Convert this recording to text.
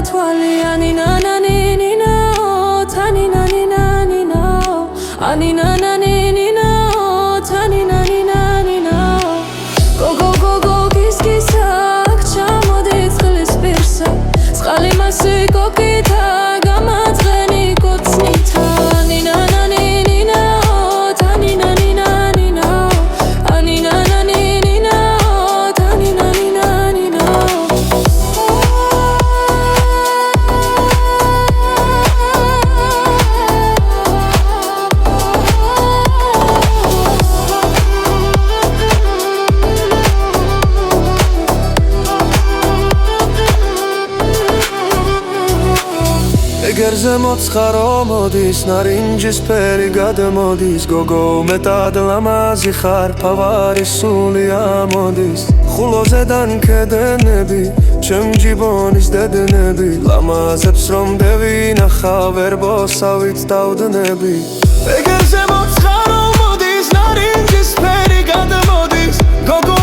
თვალი ანინანანინინაო თანინანინანინაო ანინანანინინაო თანინანინანინაო გოგო გისგისა აქ ჩამოდის წყლის პირსა წყალი მასი კოკითა გამაწყენი კოცნითა ანინანანინინაო თანინანინანინაო ანინანანინინაო თანინანინანინაო ეგერზე მოცხარო მოდის ნარინჯის ფერი გადმოდის გოგო მეტად ლამაზი ხარ ფავარი სული ამოდის ხულოზედან კედენები ჩემ ჯიბონის დედნები ლამაზებს რომ დევინახა ვერბოსავით დავდნები ეგერზე მოცხარო მოდის ნარინჯის ფერი გადმოდის გოგო